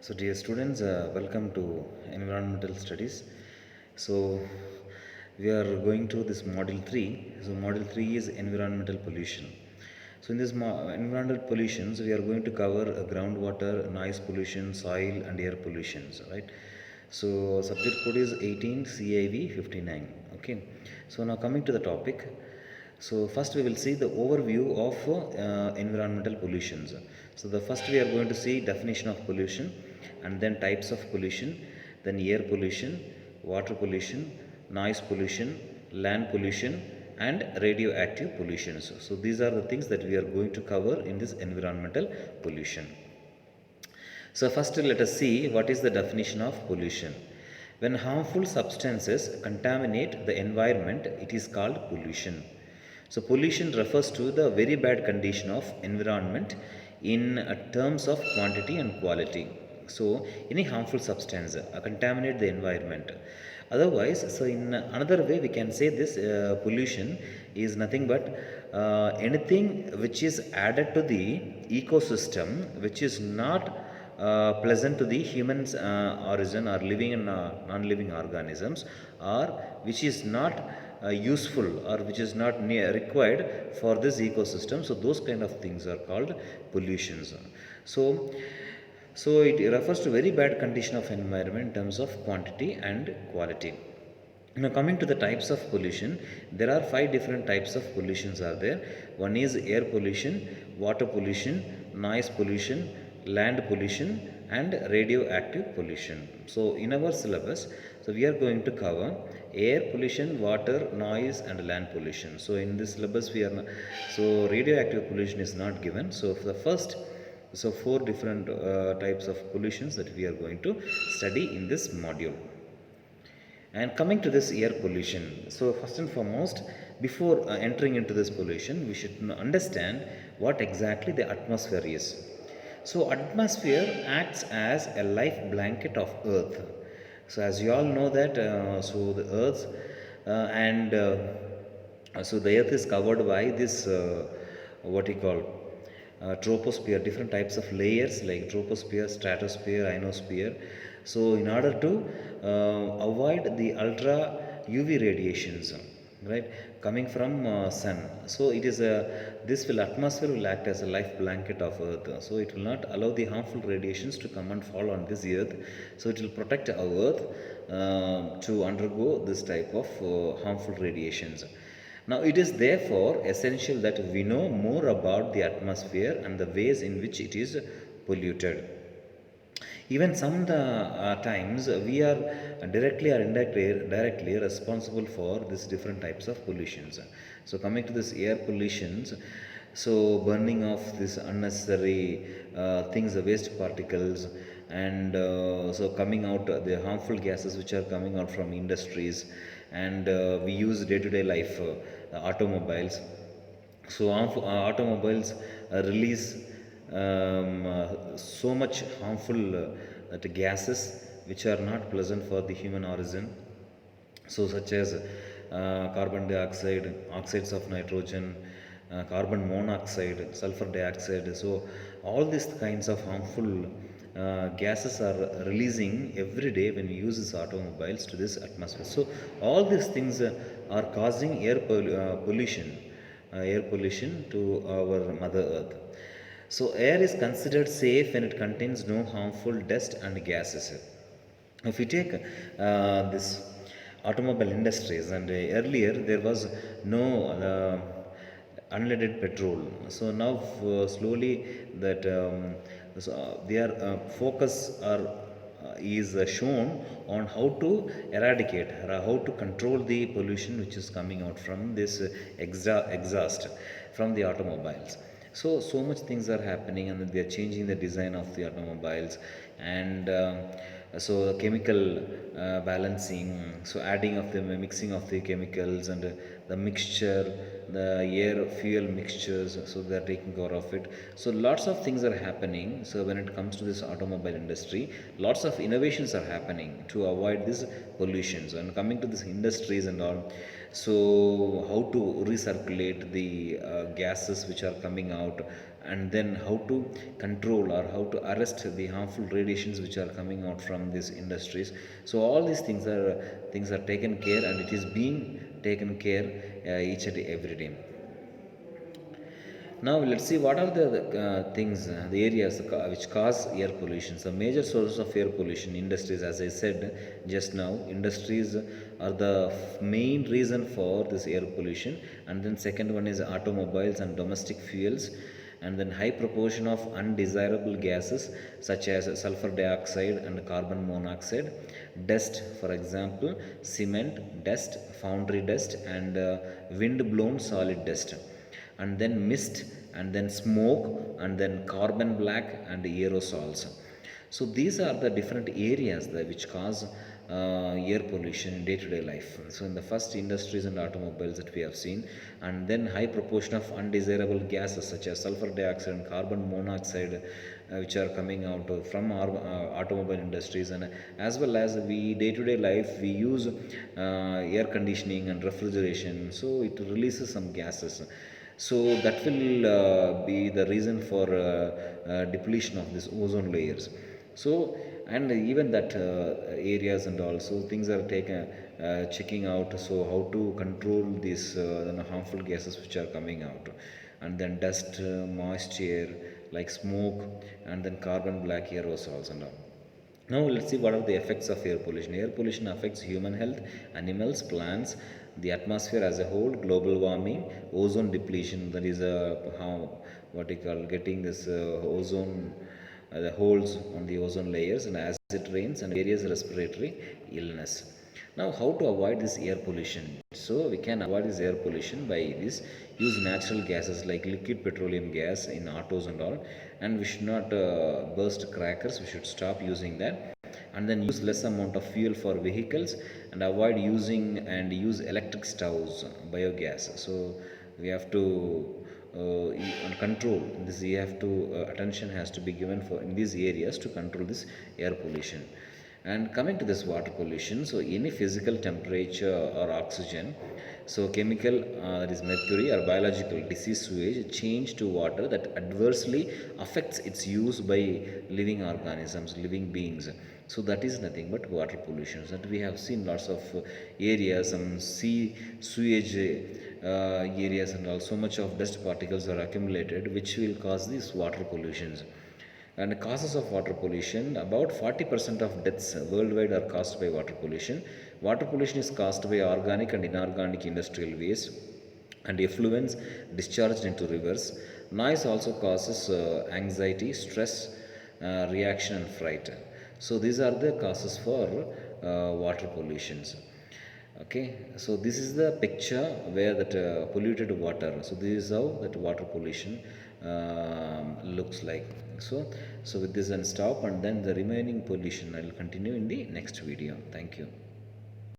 So, dear students, welcome to Environmental Studies. So, we are going to this Module 3. So, Module 3 is Environmental Pollution. So, in this environmental pollutions, we are going to cover groundwater, noise pollution, soil, and air pollutions, right? So, subject code is 18 CIV 59. Okay. So, now coming to the topic. So first we will see the overview of environmental pollutions. So the first we are going to see definition of pollution, and then types of pollution, then air pollution, water pollution, noise pollution, land pollution, and radioactive pollutions. So these are the things that we are going to cover in this environmental pollution. So first let us see what is the definition of pollution. When harmful substances contaminate the environment, it is called pollution. So pollution refers to the very bad condition of environment in terms of quantity and quality. So any harmful substance contaminate the environment. Otherwise, so in another way we can say this pollution is nothing but anything which is added to the ecosystem which is not pleasant to the human's origin or living and non-living organisms, or which is not useful or which is not required for this ecosystem. So those kind of things are called pollutions. So, it refers to very bad condition of environment in terms of quantity and quality. Now coming to the types of pollution, there are five different types of pollutions are there. One is air pollution, water pollution, noise pollution, land pollution, and radioactive pollution. So in our syllabus, so we are going to cover air pollution, water, noise, and land pollution. So in this syllabus we are so radioactive pollution is not given. So for the first, so four different types of pollutions that we are going to study in this module. And coming to this air pollution, so first and foremost, before entering into this pollution, we should understand what exactly the atmosphere is. So, atmosphere acts as a life blanket of Earth. So, as you all know that, so the Earth and so the Earth is covered by this what we call troposphere, different types of layers like troposphere, stratosphere, ionosphere. So in order to avoid the ultra UV radiations, right, coming from sun, so it is a this will atmosphere will act as a life blanket of earth, so it will not allow the harmful radiations to come and fall on this earth. So it will protect our earth to undergo this type of harmful radiations. Now, it is therefore essential that we know more about the atmosphere and the ways in which it is polluted. Even some the times we are directly or directly responsible for these different types of pollutions. So, coming to this air pollutions, so burning of this unnecessary things, the waste particles, and so coming out the harmful gases which are coming out from industries, and we use day to day life automobiles. So automobiles release so much harmful that gases which are not pleasant for the human origin. So such as carbon dioxide, oxides of nitrogen, carbon monoxide, sulfur dioxide. So all these kinds of harmful gases are releasing every day when we use these automobiles to this atmosphere. So all these things are causing air pollution to our Mother Earth. So air is considered safe when it contains no harmful dust and gases. If we take this automobile industries, and earlier there was no unleaded petrol. So now slowly that so their focus are is shown on how to eradicate or how to control the pollution which is coming out from this exhaust from the automobiles. So much things are happening, and they are changing the design of the automobiles, and so chemical balancing, so adding of the mixing of the chemicals, and the mixture, the air fuel mixtures, so they are taking care of it. So lots of things are happening. So when it comes to this automobile industry, lots of innovations are happening to avoid these pollutions. And coming to this industries and all, so how to recirculate the gases which are coming out and then how to control or how to arrest the harmful radiations which are coming out from these industries. So all these things are taken care, and it is being taken care each and every day. Now let's see what are the things, the areas which cause air pollution. So major sources of air pollution: industries, as I said just now. Industries are the main reason for this air pollution. And then second one is automobiles and domestic fuels. And then high proportion of undesirable gases such as sulfur dioxide and carbon monoxide. Dust, for example, cement dust, foundry dust, and wind blown solid dust. And then mist, and then smoke, and then carbon black and aerosols. So these are the different areas that which cause air pollution in day-to-day life. So in the first, industries and automobiles that we have seen, and then high proportion of undesirable gases such as sulfur dioxide and carbon monoxide which are coming out from our automobile industries. And as well as we day-to-day life we use air conditioning and refrigeration, so it releases some gases. So that will be the reason for depletion of this ozone layers. So, and even that areas and also things are taken checking out, so how to control these harmful gases which are coming out. And then dust, moisture like smoke, and then carbon black aerosols and all. Now let's see what are the effects of air pollution. Air pollution affects human health, animals, plants, the atmosphere as a whole, global warming, ozone depletion. That is how what you call getting this ozone, the holes on the ozone layers, and acid rains and various respiratory illness. Now, how to avoid this air pollution? So we can avoid this air pollution by this: use natural gases like liquid petroleum gas in autos and all, and we should not burst crackers. We should stop using that. And then use less amount of fuel for vehicles, and avoid using and use electric stoves, biogas. So we have to on control this. We have to attention has to be given for in these areas to control this air pollution. And coming to this water pollution, so any physical temperature or oxygen, so chemical that is mercury or biological disease sewage change to water that adversely affects its use by living organisms, living beings. So that is nothing but water pollution. That we have seen lots of areas, some sea sewage areas, and also much of dust particles are accumulated, which will cause these water pollutions. And causes of water pollution: about 40% of deaths worldwide are caused by water pollution. Water pollution is caused by organic and inorganic industrial waste and effluents discharged into rivers. Noise also causes anxiety, stress, reaction, and fright. So these are the causes for water pollutions. Okay, so this is the picture where that polluted water. So this is how that water pollution looks like. So with this, and stop, and then the remaining pollution I will continue in the next video. Thank you.